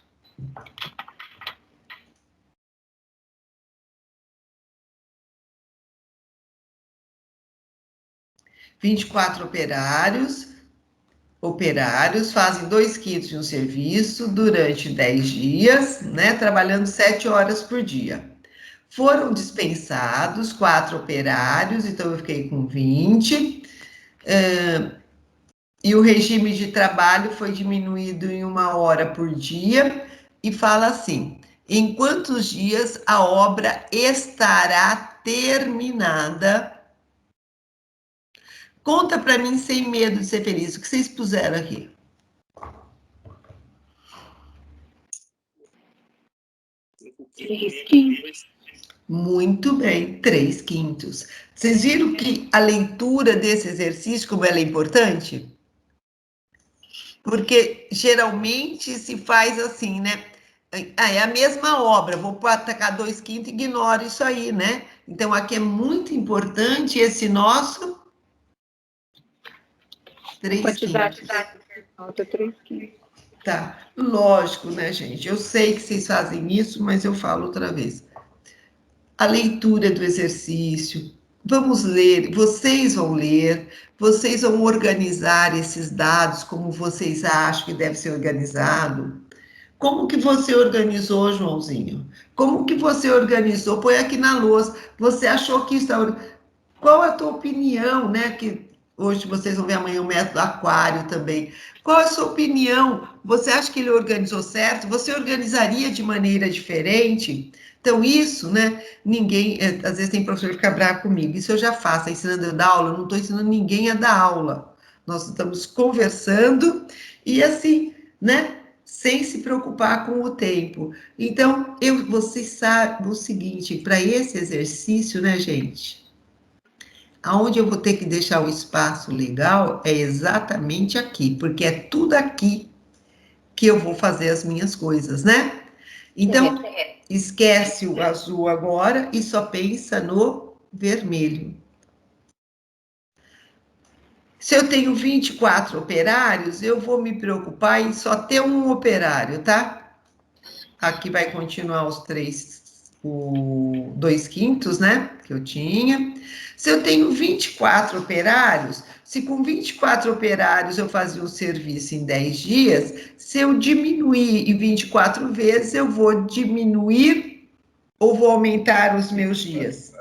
(24 operários fazem 2/5 de um serviço durante 10 dias, né, trabalhando 7 horas por dia. Foram dispensados 4 operários, então eu fiquei com 20, e o regime de trabalho foi diminuído em 1 hora por dia, e fala assim: em quantos dias a obra estará terminada? Conta para mim sem medo de ser feliz. O que vocês puseram aqui? Muito bem, 3/5. Vocês viram que a leitura desse exercício, como ela é importante? Porque geralmente se faz assim, né? É a mesma obra, vou atacar 2/5, ignora isso aí, né? Então, aqui é muito importante esse nosso 3/5. Falta 3/5. Tá, lógico, né, gente? Eu sei que vocês fazem isso, mas eu falo outra vez. A leitura do exercício, vamos ler, vocês vão organizar esses dados como vocês acham que deve ser organizado. Como que você organizou, Joãozinho? Como que você organizou? Põe aqui na lousa. Você achou que está... Qual a tua opinião, né? Que hoje vocês vão ver amanhã o método aquário também. Qual a sua opinião? Você acha que ele organizou certo? Você organizaria de maneira diferente? Então, isso, né? Ninguém... Às vezes tem professor que fica bravo comigo. Isso eu já faço, ensinando a dar aula. Eu não estou ensinando ninguém a dar aula. Nós estamos conversando e assim, né? Sem se preocupar com o tempo. Então, vocês sabem o seguinte, para esse exercício, né, gente? Aonde eu vou ter que deixar o espaço legal é exatamente aqui, porque é tudo aqui que eu vou fazer as minhas coisas, né? Então, esquece o azul agora e só pensa no vermelho. Se eu tenho 24 operários, eu vou me preocupar em só ter um operário, tá? Aqui vai continuar os 2/5, né? Que eu tinha. Se eu tenho 24 operários, se com 24 operários eu fazia o serviço em 10 dias, se eu diminuir em 24 vezes, eu vou diminuir ou vou aumentar os meus dias?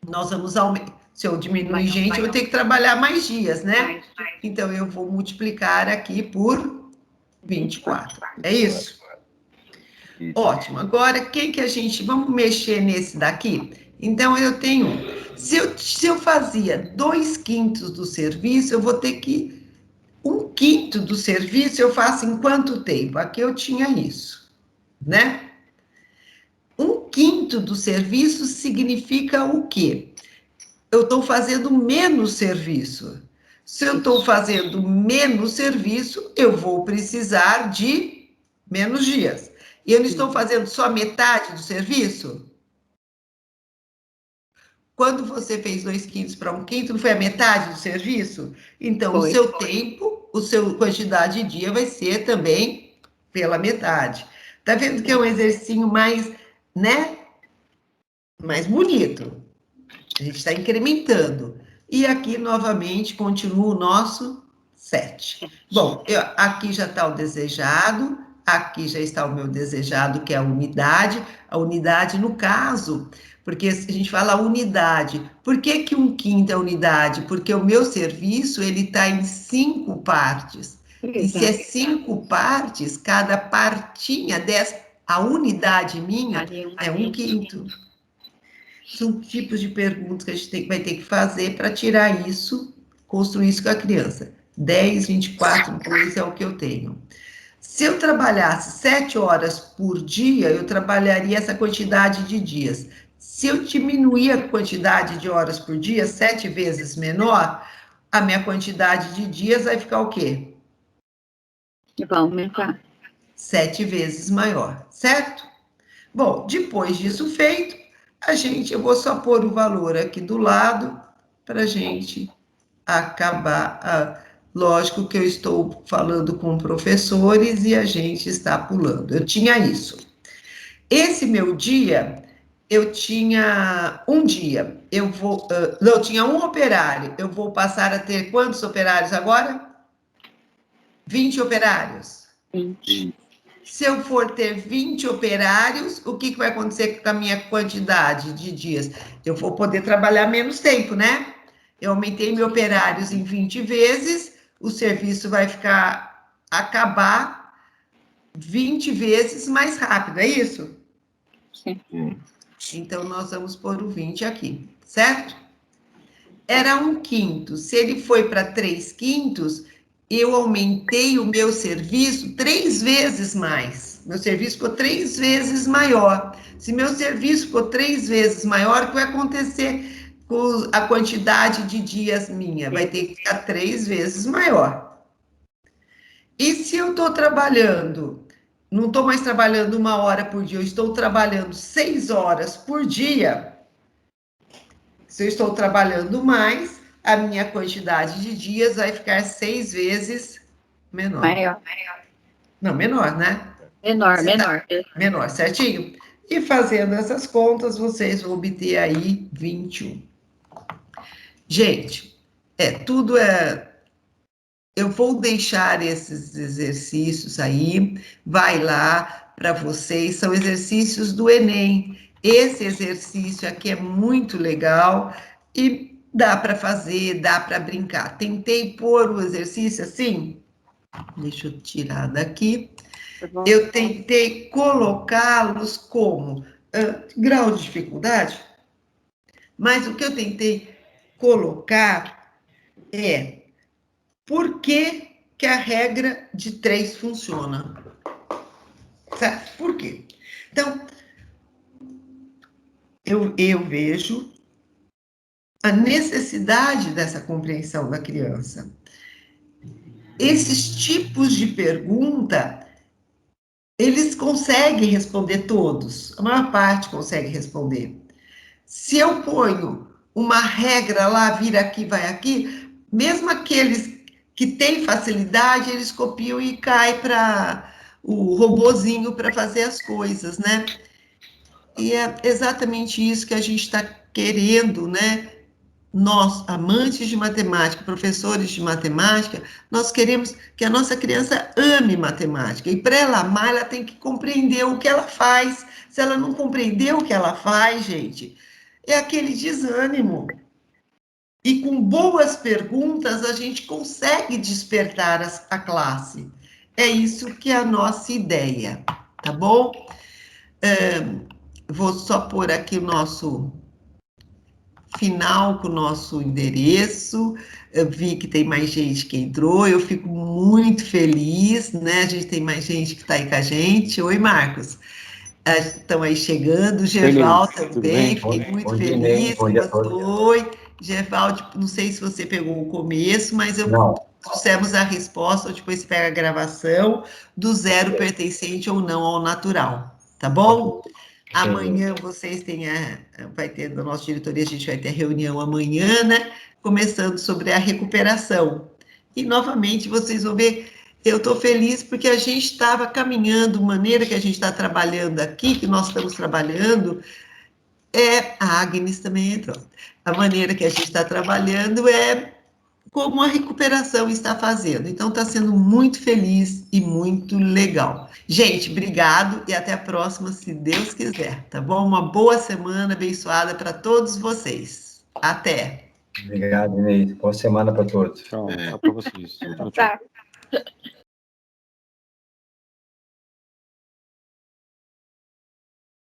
Nós vamos aumentar. Se eu diminuir gente, eu vou ter que trabalhar mais dias, né? Então, eu vou multiplicar aqui por 24. É isso? Ótimo. Agora, quem que a gente... Vamos mexer nesse daqui? Então, eu tenho... Se eu fazia 2/5 do serviço, eu vou ter que... 1/5 do serviço eu faço em quanto tempo? Aqui eu tinha isso, né? 1/5 do serviço significa o quê? Eu estou fazendo menos serviço. Se eu estou fazendo menos serviço, eu vou precisar de menos dias. E eu não estou fazendo só metade do serviço? Quando você fez 2/5 para 1/5, não foi a metade do serviço? Então, o seu tempo, a sua quantidade de dia vai ser também pela metade. Tá vendo que é um exercício mais, né? Mais bonito. A gente está incrementando. E aqui, novamente, continua o nosso 7. Bom, aqui já está o desejado, aqui já está o meu desejado, que é a unidade. A unidade, no caso, porque a gente fala unidade. Por que que 1/5 é unidade? Porque o meu serviço, ele está em 5 partes. E se é 5 partes, cada partinha dessa, a unidade minha é 1/5. São tipos de perguntas que a gente vai ter que fazer para tirar isso, construir isso com a criança. 10, 24, 2 é o que eu tenho. Se eu trabalhasse 7 horas por dia, eu trabalharia essa quantidade de dias. Se eu diminuir a quantidade de horas por dia, 7 vezes menor, a minha quantidade de dias vai ficar o quê? Vai aumentar. 7 vezes maior, certo? Bom, depois disso feito, eu vou só pôr o valor aqui do lado para a gente acabar. Lógico que eu estou falando com professores e a gente está pulando. Eu tinha isso. Esse meu dia, eu tinha um dia. Eu tinha um operário. Eu vou passar a ter quantos operários agora? 20 operários. 20. Se eu for ter 20 operários, o que vai acontecer com a minha quantidade de dias? Eu vou poder trabalhar menos tempo, né? Eu aumentei meus operários em 20 vezes, o serviço vai acabar 20 vezes mais rápido, é isso? Sim. Então, nós vamos pôr o 20 aqui, certo? Era 1/5. Se ele foi para 3/5, eu aumentei o meu serviço 3 vezes mais. Meu serviço ficou 3 vezes maior. Se meu serviço ficou 3 vezes maior, o que vai acontecer com a quantidade de dias minha? Vai ter que ficar 3 vezes maior. E se eu estou trabalhando, não estou mais trabalhando 1 hora por dia, eu estou trabalhando 6 horas por dia. Se eu estou trabalhando mais, a minha quantidade de dias vai ficar 6 vezes menor. Maior. Não, menor, né? Menor. Menor, certinho? E fazendo essas contas, vocês vão obter aí 21. Gente, tudo é... Eu vou deixar esses exercícios aí, vai lá para vocês, são exercícios do Enem. Esse exercício aqui é muito legal e dá para fazer, dá para brincar. Tentei pôr o exercício assim, deixa eu tirar daqui. Eu tentei colocá-los como grau de dificuldade, mas o que eu tentei colocar é por que que a regra de 3 funciona. Certo? Por quê? Então, eu vejo a necessidade dessa compreensão da criança. Esses tipos de pergunta, eles conseguem responder todos, a maior parte consegue responder. Se eu ponho uma regra lá, vira aqui, vai aqui, mesmo aqueles que têm facilidade, eles copiam e caem para o robozinho para fazer as coisas, né? E é exatamente isso que a gente está querendo, né? nós, amantes de matemática, professores de matemática, nós queremos que a nossa criança ame matemática. E para ela amar, ela tem que compreender o que ela faz. Se ela não compreender o que ela faz, gente, é aquele desânimo. E com boas perguntas, a gente consegue despertar a classe. É isso que é a nossa ideia, tá bom? Vou só pôr aqui o nosso final com o nosso endereço. Eu vi que tem mais gente que entrou, eu fico muito feliz, né? A gente tem mais gente que está aí com a gente. Oi, Marcos. Estão aí chegando, Geval também, fiquei muito feliz que você foi. Geval, não sei se você pegou o começo, mas trouxemos a resposta, ou depois você pega a gravação, do zero pertencente ou não ao natural, tá bom? Amanhã vocês têm vai ter, da nossa diretoria, a gente vai ter a reunião amanhã, né? Começando sobre a recuperação. E, novamente, vocês vão ver, eu estou feliz porque a gente estava caminhando, maneira que a gente está trabalhando aqui, que nós estamos trabalhando, a Agnes também entrou. A maneira que a gente está trabalhando é como a recuperação está fazendo. Então, está sendo muito feliz e muito legal. Gente, obrigado e até a próxima, se Deus quiser, tá bom? Uma boa semana abençoada para todos vocês. Até. Obrigado, Inês. Boa semana para todos. Tchau, tchau para vocês. Tchau, tchau. Tá.